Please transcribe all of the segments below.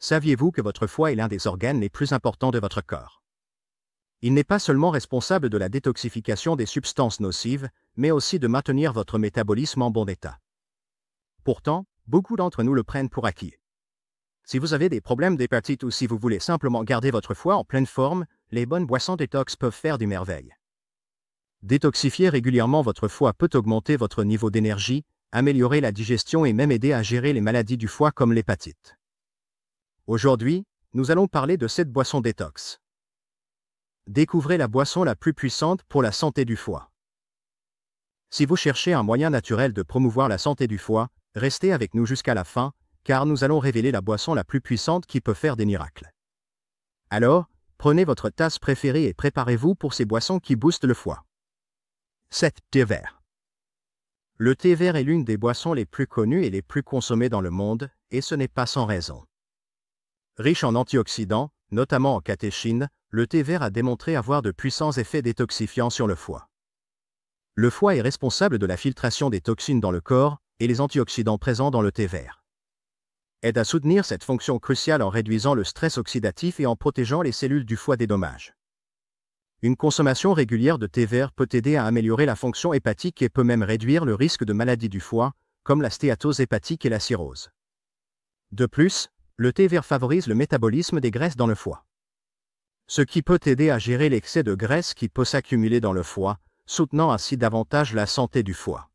Saviez-vous que votre foie est l'un des organes les plus importants de votre corps? Il n'est pas seulement responsable de la détoxification des substances nocives, mais aussi de maintenir votre métabolisme en bon état. Pourtant, beaucoup d'entre nous le prennent pour acquis. Si vous avez des problèmes d'hépatite ou si vous voulez simplement garder votre foie en pleine forme, les bonnes boissons détox peuvent faire des merveilles. Détoxifier régulièrement votre foie peut augmenter votre niveau d'énergie, améliorer la digestion et même aider à gérer les maladies du foie comme l'hépatite. Aujourd'hui, nous allons parler de cette boisson détox. Découvrez la boisson la plus puissante pour la santé du foie. Si vous cherchez un moyen naturel de promouvoir la santé du foie, restez avec nous jusqu'à la fin, car nous allons révéler la boisson la plus puissante qui peut faire des miracles. Alors, prenez votre tasse préférée et préparez-vous pour ces boissons qui boostent le foie. 7. Thé vert. Le thé vert est l'une des boissons les plus connues et les plus consommées dans le monde, et ce n'est pas sans raison. Riche en antioxydants, notamment en catéchine, le thé vert a démontré avoir de puissants effets détoxifiants sur le foie. Le foie est responsable de la filtration des toxines dans le corps, et les antioxydants présents dans le thé vert aident à soutenir cette fonction cruciale en réduisant le stress oxydatif et en protégeant les cellules du foie des dommages. Une consommation régulière de thé vert peut aider à améliorer la fonction hépatique et peut même réduire le risque de maladies du foie, comme la stéatose hépatique et la cirrhose. De plus, le thé vert favorise le métabolisme des graisses dans le foie, ce qui peut aider à gérer l'excès de graisse qui peut s'accumuler dans le foie, soutenant ainsi davantage la santé du foie.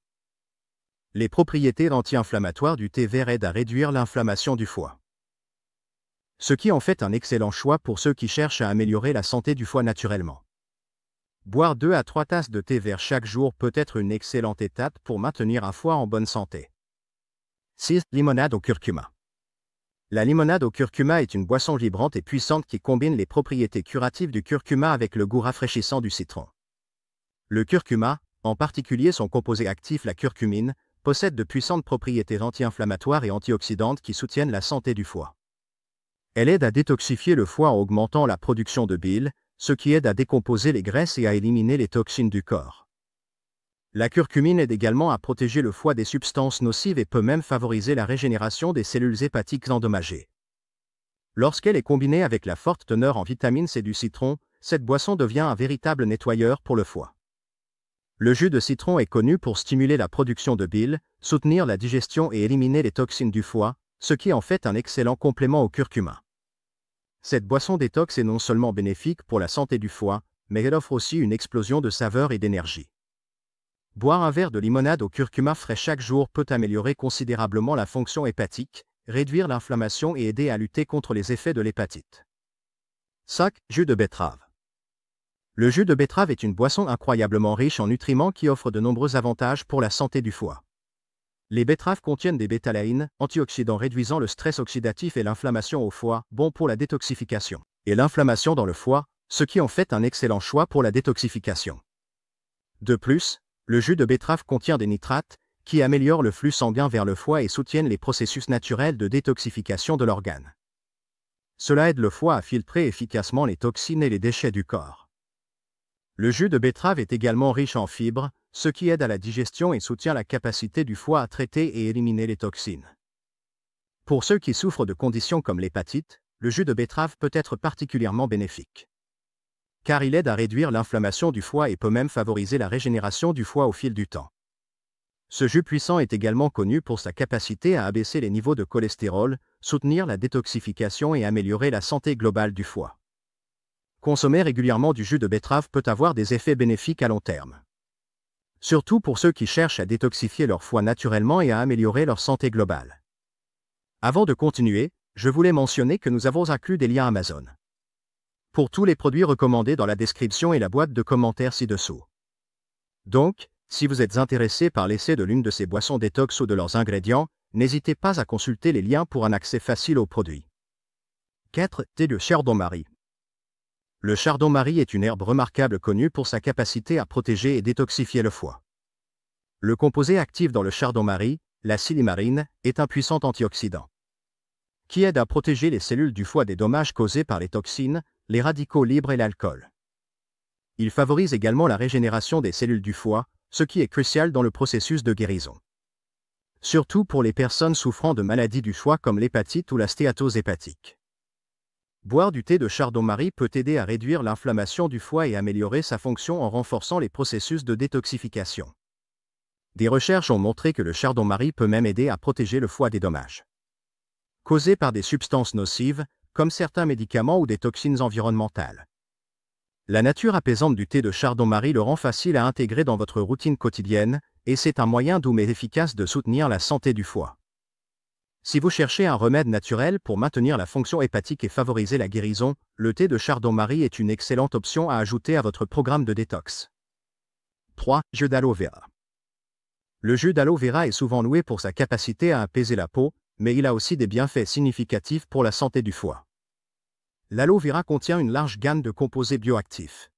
Les propriétés anti-inflammatoires du thé vert aident à réduire l'inflammation du foie, ce qui en fait un excellent choix pour ceux qui cherchent à améliorer la santé du foie naturellement. Boire 2 à 3 tasses de thé vert chaque jour peut être une excellente étape pour maintenir un foie en bonne santé. 6. Limonade au curcuma. La limonade au curcuma est une boisson vibrante et puissante qui combine les propriétés curatives du curcuma avec le goût rafraîchissant du citron. Le curcuma, en particulier son composé actif la curcumine, possède de puissantes propriétés anti-inflammatoires et antioxydantes qui soutiennent la santé du foie. Elle aide à détoxifier le foie en augmentant la production de bile, ce qui aide à décomposer les graisses et à éliminer les toxines du corps. La curcumine aide également à protéger le foie des substances nocives et peut même favoriser la régénération des cellules hépatiques endommagées. Lorsqu'elle est combinée avec la forte teneur en vitamine C du citron, cette boisson devient un véritable nettoyeur pour le foie. Le jus de citron est connu pour stimuler la production de bile, soutenir la digestion et éliminer les toxines du foie, ce qui en fait un excellent complément au curcuma. Cette boisson détox est non seulement bénéfique pour la santé du foie, mais elle offre aussi une explosion de saveur et d'énergie. Boire un verre de limonade au curcuma frais chaque jour peut améliorer considérablement la fonction hépatique, réduire l'inflammation et aider à lutter contre les effets de l'hépatite. 5. Jus de betterave. Le jus de betterave est une boisson incroyablement riche en nutriments qui offre de nombreux avantages pour la santé du foie. Les betteraves contiennent des bétalaïnes, antioxydants réduisant le stress oxydatif et l'inflammation au foie, bons pour la détoxification, et l'inflammation dans le foie, ce qui en fait un excellent choix pour la détoxification. De plus, le jus de betterave contient des nitrates, qui améliorent le flux sanguin vers le foie et soutiennent les processus naturels de détoxification de l'organe. Cela aide le foie à filtrer efficacement les toxines et les déchets du corps. Le jus de betterave est également riche en fibres, ce qui aide à la digestion et soutient la capacité du foie à traiter et éliminer les toxines. Pour ceux qui souffrent de conditions comme l'hépatite, le jus de betterave peut être particulièrement bénéfique, car il aide à réduire l'inflammation du foie et peut même favoriser la régénération du foie au fil du temps. Ce jus puissant est également connu pour sa capacité à abaisser les niveaux de cholestérol, soutenir la détoxification et améliorer la santé globale du foie. Consommer régulièrement du jus de betterave peut avoir des effets bénéfiques à long terme, surtout pour ceux qui cherchent à détoxifier leur foie naturellement et à améliorer leur santé globale. Avant de continuer, je voulais mentionner que nous avons inclus des liens Amazon pour tous les produits recommandés dans la description et la boîte de commentaires ci-dessous. Donc, si vous êtes intéressé par l'essai de l'une de ces boissons détox ou de leurs ingrédients, n'hésitez pas à consulter les liens pour un accès facile aux produits. 4. Thé de chardon-marie. Le chardon-marie est une herbe remarquable connue pour sa capacité à protéger et détoxifier le foie. Le composé actif dans le chardon-marie, la silimarine, est un puissant antioxydant qui aide à protéger les cellules du foie des dommages causés par les toxines, les radicaux libres et l'alcool. Il favorise également la régénération des cellules du foie, ce qui est crucial dans le processus de guérison. surtout pour les personnes souffrant de maladies du foie comme l'hépatite ou la stéatose hépatique. Boire du thé de chardon-marie peut aider à réduire l'inflammation du foie et améliorer sa fonction en renforçant les processus de détoxification. Des recherches ont montré que le chardon-marie peut même aider à protéger le foie des dommages causés par des substances nocives, comme certains médicaments ou des toxines environnementales. La nature apaisante du thé de chardon-marie le rend facile à intégrer dans votre routine quotidienne, et c'est un moyen doux mais efficace de soutenir la santé du foie. Si vous cherchez un remède naturel pour maintenir la fonction hépatique et favoriser la guérison, le thé de chardon-marie est une excellente option à ajouter à votre programme de détox. 3. Jus d'aloe vera. Le jus d'aloe vera est souvent loué pour sa capacité à apaiser la peau, mais il a aussi des bienfaits significatifs pour la santé du foie. L'aloe vera contient une large gamme de composés bioactifs.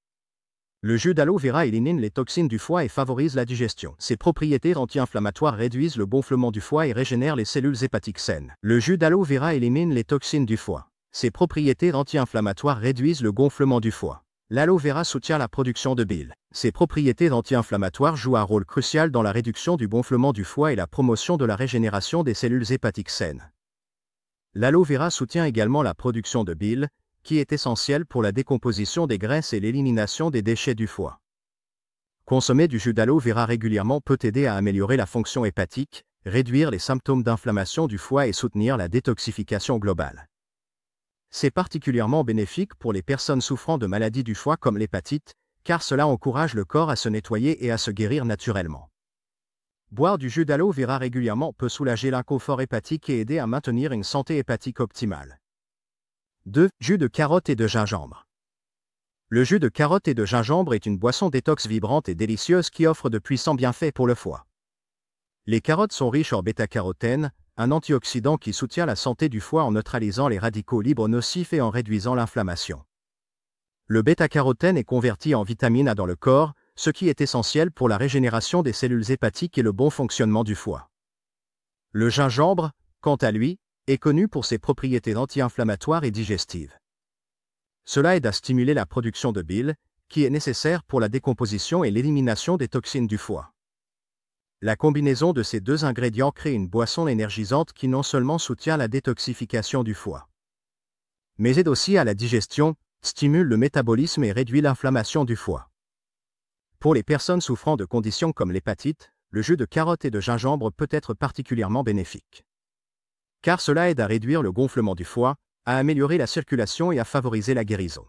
Le jus d'aloe vera élimine les toxines du foie et favorise la digestion. Ses propriétés anti-inflammatoires réduisent le gonflement du foie et régénèrent les cellules hépatiques saines. Le jus d'aloe vera élimine les toxines du foie. Ses propriétés anti-inflammatoires réduisent le gonflement du foie. L'aloe vera soutient la production de bile. Ses propriétés anti-inflammatoires jouent un rôle crucial dans la réduction du gonflement du foie et la promotion de la régénération des cellules hépatiques saines. L'aloe vera soutient également la production de bile, qui est essentielle pour la décomposition des graisses et l'élimination des déchets du foie. Consommer du jus d'aloe vera régulièrement peut aider à améliorer la fonction hépatique, réduire les symptômes d'inflammation du foie et soutenir la détoxification globale. C'est particulièrement bénéfique pour les personnes souffrant de maladies du foie comme l'hépatite, car cela encourage le corps à se nettoyer et à se guérir naturellement. Boire du jus d'aloe vera régulièrement peut soulager l'inconfort hépatique et aider à maintenir une santé hépatique optimale. 2. Jus de carotte et de gingembre. Le jus de carotte et de gingembre est une boisson détox vibrante et délicieuse qui offre de puissants bienfaits pour le foie. Les carottes sont riches en bêta-carotène, un antioxydant qui soutient la santé du foie en neutralisant les radicaux libres nocifs et en réduisant l'inflammation. Le bêta-carotène est converti en vitamine A dans le corps, ce qui est essentiel pour la régénération des cellules hépatiques et le bon fonctionnement du foie. Le gingembre, quant à lui, est connu pour ses propriétés anti-inflammatoires et digestives. Cela aide à stimuler la production de bile, qui est nécessaire pour la décomposition et l'élimination des toxines du foie. La combinaison de ces deux ingrédients crée une boisson énergisante qui non seulement soutient la détoxification du foie, mais aide aussi à la digestion, stimule le métabolisme et réduit l'inflammation du foie. Pour les personnes souffrant de conditions comme l'hépatite, le jus de carotte et de gingembre peut être particulièrement bénéfique. Car cela aide à réduire le gonflement du foie, à améliorer la circulation et à favoriser la guérison.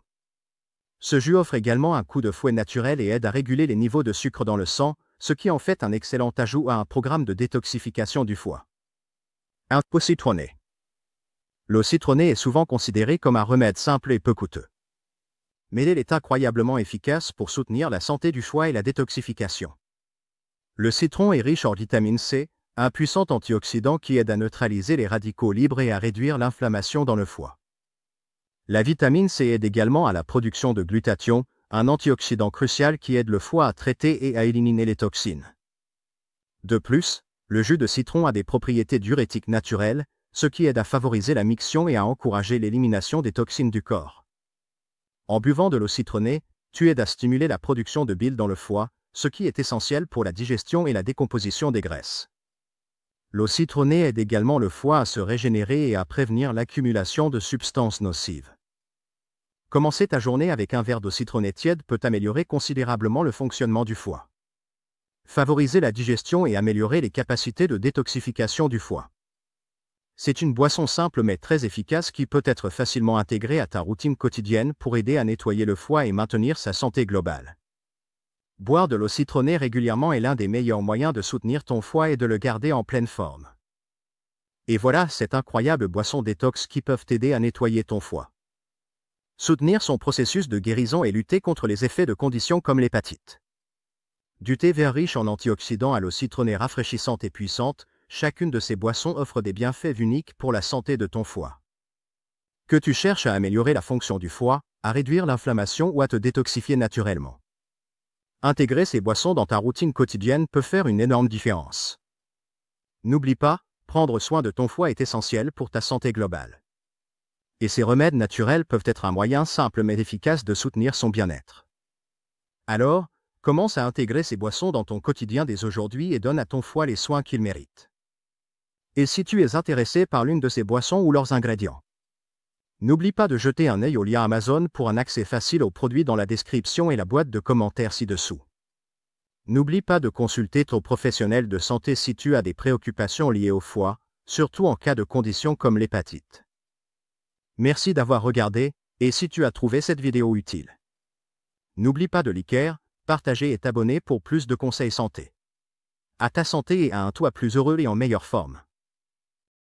Ce jus offre également un coup de fouet naturel et aide à réguler les niveaux de sucre dans le sang, ce qui en fait un excellent ajout à un programme de détoxification du foie. 1. Eau citronnée. L'eau citronnée est souvent considérée comme un remède simple et peu coûteux. Mais elle est incroyablement efficace pour soutenir la santé du foie et la détoxification. Le citron est riche en vitamine C, un puissant antioxydant qui aide à neutraliser les radicaux libres et à réduire l'inflammation dans le foie. La vitamine C aide également à la production de glutathion, un antioxydant crucial qui aide le foie à traiter et à éliminer les toxines. De plus, le jus de citron a des propriétés diurétiques naturelles, ce qui aide à favoriser la miction et à encourager l'élimination des toxines du corps. En buvant de l'eau citronnée, tu aides à stimuler la production de bile dans le foie, ce qui est essentiel pour la digestion et la décomposition des graisses. L'eau citronnée aide également le foie à se régénérer et à prévenir l'accumulation de substances nocives. Commencer ta journée avec un verre d'eau citronnée tiède peut améliorer considérablement le fonctionnement du foie, favoriser la digestion et améliorer les capacités de détoxification du foie. C'est une boisson simple mais très efficace qui peut être facilement intégrée à ta routine quotidienne pour aider à nettoyer le foie et maintenir sa santé globale. Boire de l'eau citronnée régulièrement est l'un des meilleurs moyens de soutenir ton foie et de le garder en pleine forme. Et voilà cette incroyable boisson détox qui peuvent t'aider à nettoyer ton foie, soutenir son processus de guérison et lutter contre les effets de conditions comme l'hépatite. Du thé vert riche en antioxydants à l'eau citronnée rafraîchissante et puissante, chacune de ces boissons offre des bienfaits uniques pour la santé de ton foie. Que tu cherches à améliorer la fonction du foie, à réduire l'inflammation ou à te détoxifier naturellement, intégrer ces boissons dans ta routine quotidienne peut faire une énorme différence. N'oublie pas, prendre soin de ton foie est essentiel pour ta santé globale. Et ces remèdes naturels peuvent être un moyen simple mais efficace de soutenir son bien-être. Alors, commence à intégrer ces boissons dans ton quotidien dès aujourd'hui et donne à ton foie les soins qu'il mérite. Et si tu es intéressé par l'une de ces boissons ou leurs ingrédients, n'oublie pas de jeter un œil au lien Amazon pour un accès facile aux produits dans la description et la boîte de commentaires ci-dessous. N'oublie pas de consulter ton professionnel de santé si tu as des préoccupations liées au foie, surtout en cas de conditions comme l'hépatite. Merci d'avoir regardé, et si tu as trouvé cette vidéo utile, n'oublie pas de liker, partager et t'abonner pour plus de conseils santé. À ta santé et à un toi plus heureux et en meilleure forme.